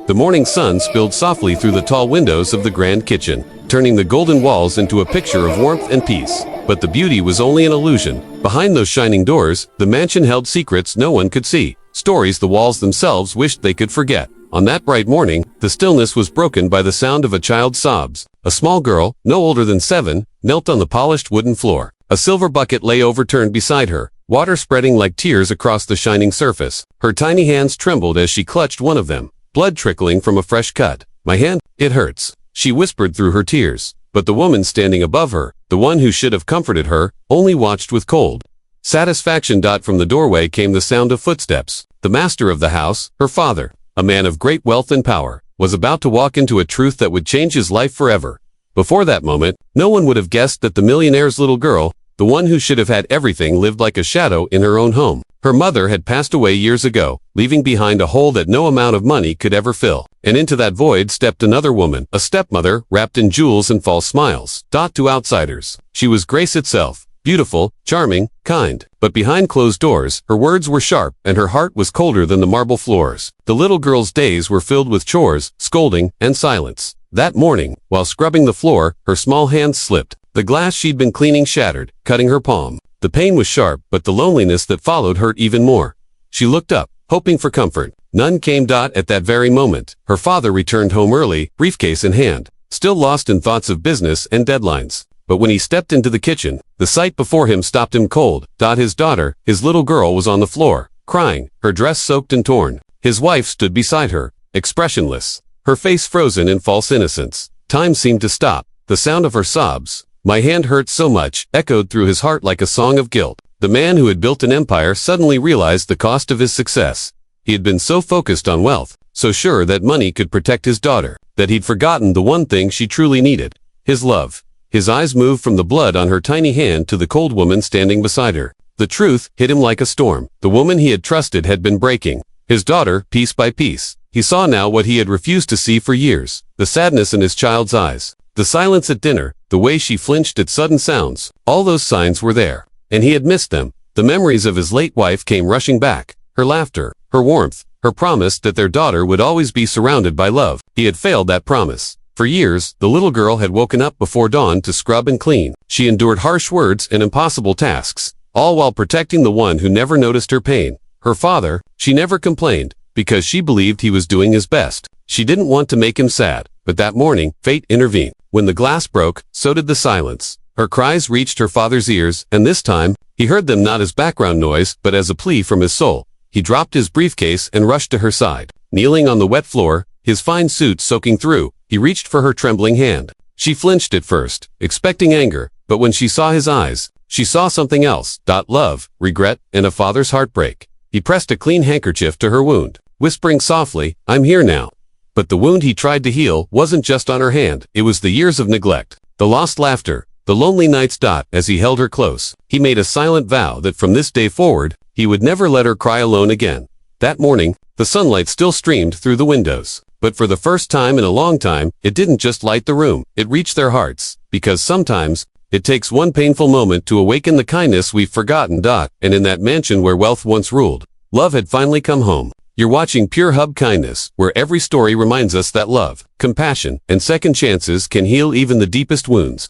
The morning sun spilled softly through the tall windows of the grand kitchen, turning the golden walls into a picture of warmth and peace. But the beauty was only an illusion. Behind those shining doors, the mansion held secrets no one could see, stories the walls themselves wished they could forget. On that bright morning, the stillness was broken by the sound of a child's sobs. A small girl, no older than 7, knelt on the polished wooden floor. A silver bucket lay overturned beside her, water spreading like tears across the shining surface. Her tiny hands trembled as she clutched one of them, blood trickling from a fresh cut. "My hand, it hurts," she whispered through her tears. But the woman standing above her, the one who should have comforted her, only watched with cold satisfaction. From the doorway came the sound of footsteps. The master of the house, her father, a man of great wealth and power, was about to walk into a truth that would change his life forever. Before that moment, no one would have guessed that the millionaire's little girl, the one who should have had everything, lived like a shadow in her own home. Her mother had passed away years ago, leaving behind a hole that no amount of money could ever fill. And into that void stepped another woman, a stepmother, wrapped in jewels and false smiles. To outsiders, she was grace itself, beautiful, charming, kind. But behind closed doors, her words were sharp and her heart was colder than the marble floors. The little girl's days were filled with chores, scolding, and silence. That morning, while scrubbing the floor, her small hands slipped. The glass she'd been cleaning shattered, cutting her palm. The pain was sharp, but the loneliness that followed hurt even more. She looked up, hoping for comfort. None came. At that very moment, her father returned home early, briefcase in hand, still lost in thoughts of business and deadlines. But when he stepped into the kitchen, the sight before him stopped him cold. His daughter, his little girl, was on the floor, crying, her dress soaked and torn. His wife stood beside her, expressionless, her face frozen in false innocence. Time seemed to stop. The sound of her sobs, "My hand hurts so much," echoed through his heart like a song of guilt. The man who had built an empire suddenly realized the cost of his success. He had been so focused on wealth, so sure that money could protect his daughter, that he'd forgotten the one thing she truly needed: his love. His eyes moved from the blood on her tiny hand to the cold woman standing beside her. The truth hit him like a storm. The woman he had trusted had been breaking his daughter piece by piece. He saw now what he had refused to see for years: the sadness in his child's eyes, the silence at dinner, the way she flinched at sudden sounds. All those signs were there, and he had missed them. The memories of his late wife came rushing back. Her laughter, her warmth, her promise that their daughter would always be surrounded by love. He had failed that promise. For years, the little girl had woken up before dawn to scrub and clean. She endured harsh words and impossible tasks, all while protecting the one who never noticed her pain. Her father, she never complained, because she believed he was doing his best. She didn't want to make him sad. But that morning, fate intervened. When the glass broke, so did the silence. Her cries reached her father's ears, and this time, he heard them not as background noise, but as a plea from his soul. He dropped his briefcase and rushed to her side. Kneeling on the wet floor, his fine suit soaking through, he reached for her trembling hand. She flinched at first, expecting anger, but when she saw his eyes, she saw something else: love, regret, and a father's heartbreak. He pressed a clean handkerchief to her wound, whispering softly, "I'm here now." But the wound he tried to heal wasn't just on her hand. It was the years of neglect, the lost laughter, the lonely nights. As he held her close, he made a silent vow that from this day forward, he would never let her cry alone again. That morning, the sunlight still streamed through the windows. But for the first time in a long time, it didn't just light the room, it reached their hearts. Because sometimes, it takes one painful moment to awaken the kindness we've forgotten. And in that mansion where wealth once ruled, love had finally come home. You're watching Pure Hub Kindness, where every story reminds us that love, compassion, and second chances can heal even the deepest wounds.